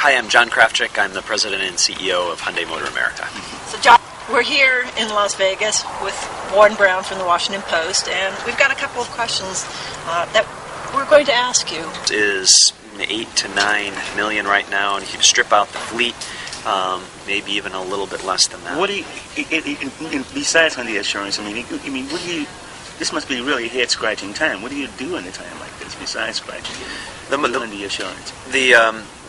Hi, I'm John Krafcik. I'm the president and CEO of Hyundai Motor America. So, John, we're here in Las Vegas with Warren Brown from the Washington Post, and we've got a couple of questions that we're going to ask you. It is 8 to 9 million right now, and if you strip out the fleet, maybe even a little bit less than that. What do you, besides Hyundai Assurance, what do you, this must be really head-scratching time. What do you do in a time like this besides scratching? Hyundai Assurance.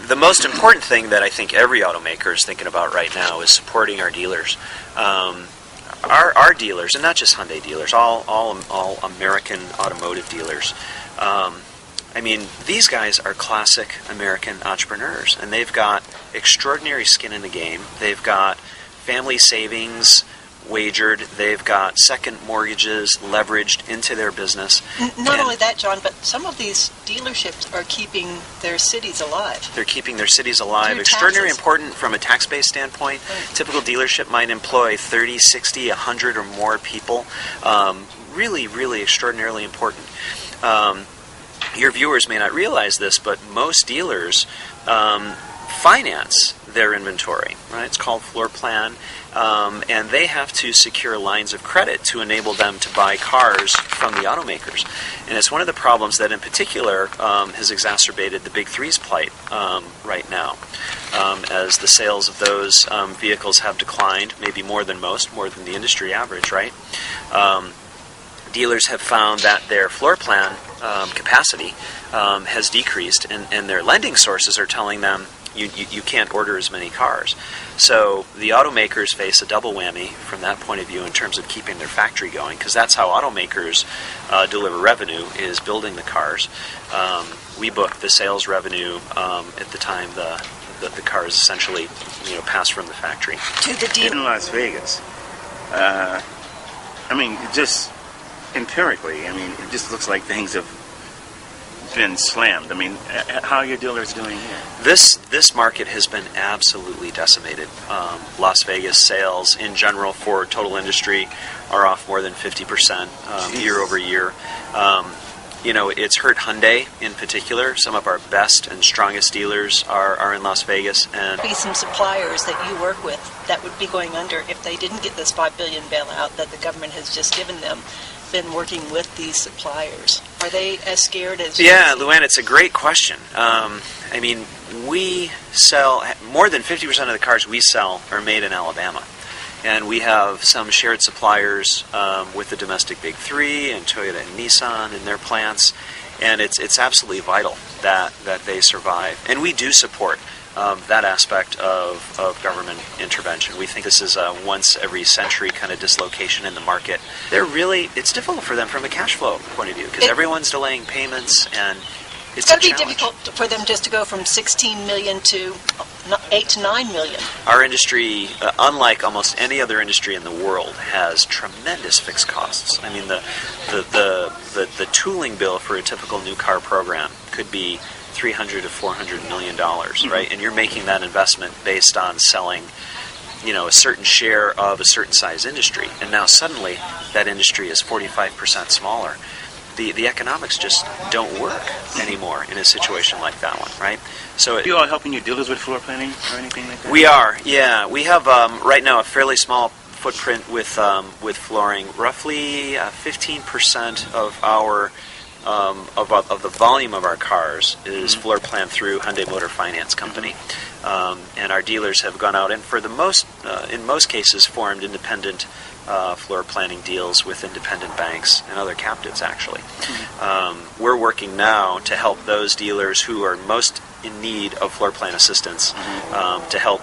The most important thing that I think every automaker is thinking about right now is supporting our dealers. Our dealers, and not just Hyundai dealers, all American automotive dealers. I mean, these guys are classic American entrepreneurs, and they've got extraordinary skin in the game. They've got family savings wagered. They've got second mortgages leveraged into their business. Not only that, John, but some of these dealerships are keeping their cities alive. They're keeping their cities alive. Extraordinarily important from a tax-based standpoint. Right. Typical dealership might employ 30, 60, 100 or more people. Really, really extraordinarily important. Your viewers may not realize this, but most dealers finance their inventory, right? It's called floor plan, and they have to secure lines of credit to enable them to buy cars from the automakers. And it's one of the problems that in particular has exacerbated the Big Three's plight right now, as the sales of those vehicles have declined, maybe more than most, more than the industry average, right? Dealers have found that their floor plan capacity has decreased, and their lending sources are telling them you can't order as many cars. So the automakers face a double whammy from that point of view in terms of keeping their factory going, because that's how automakers deliver revenue, is building the cars. We book the sales revenue at the time the car is essentially passed from the factory to the dealer. In Las Vegas, just empirically, it just looks like things have been slammed. How are your dealers doing here? This market has been absolutely decimated. Las Vegas sales in general for total industry are off more than 50% year over year. It's hurt Hyundai in particular. Some of our best and strongest dealers are in Las Vegas. And be some suppliers that you work with that would be going under if they didn't get this $5 billion bailout that the government has just given them. Been working with these suppliers. Are they as scared as you? Yeah, Luann, it's a great question. We sell, more than 50% of the cars we sell are made in Alabama. And we have some shared suppliers with the domestic Big Three and Toyota and Nissan in their plants. And it's absolutely vital that they survive. And we do support that aspect of government intervention. We think this is a once every century kind of dislocation in the market. It's difficult for them from a cash flow point of view, because everyone's delaying payments, and it's going to be difficult for them just to go from 16 million to 8 to 9 million. Our industry, unlike almost any other industry in the world, has tremendous fixed costs. The tooling bill for a typical new car program could be $300 to $400 million, right? And you're making that investment based on selling, a certain share of a certain size industry. And now suddenly that industry is 45% smaller. The economics just don't work anymore in a situation like that one, right? So are you all helping your dealers with floor planning or anything like that? We are, yeah. We have right now a fairly small footprint with flooring. Roughly 15% of our of the volume of our cars is floor planned through Hyundai Motor Finance Company, and our dealers have gone out and in most cases formed independent floor planning deals with independent banks and other captives. Actually, we're working now to help those dealers who are most in need of floor plan assistance to help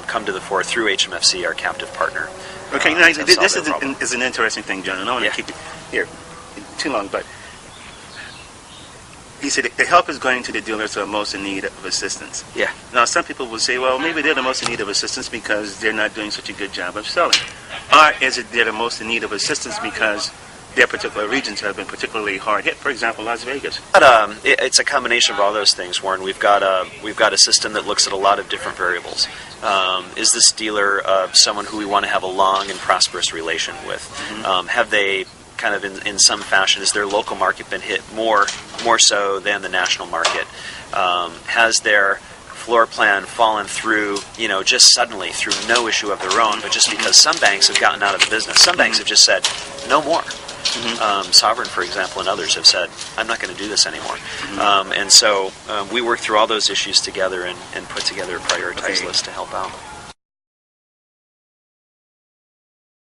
come to the fore through HMFC, our captive partner. Okay, now this is an interesting thing, John. I don't want to keep it here too long, but he said the help is going to the dealers who are most in need of assistance. Yeah. Now, some people will say, well, maybe they're the most in need of assistance because they're not doing such a good job of selling. Or is it they're the most in need of assistance because their particular regions have been particularly hard hit? For example, Las Vegas. But, it's a combination of all those things, Warren. We've got a system that looks at a lot of different variables. Is this dealer someone who we want to have a long and prosperous relation with? Have they kind of in some fashion, has their local market been hit more so than the national market? Has their floor plan fallen through, just suddenly through no issue of their own, but just because some banks have gotten out of the business. Some banks have just said, no more. Sovereign, for example, and others have said, I'm not going to do this anymore. And so we worked through all those issues together and put together a prioritized list to help out.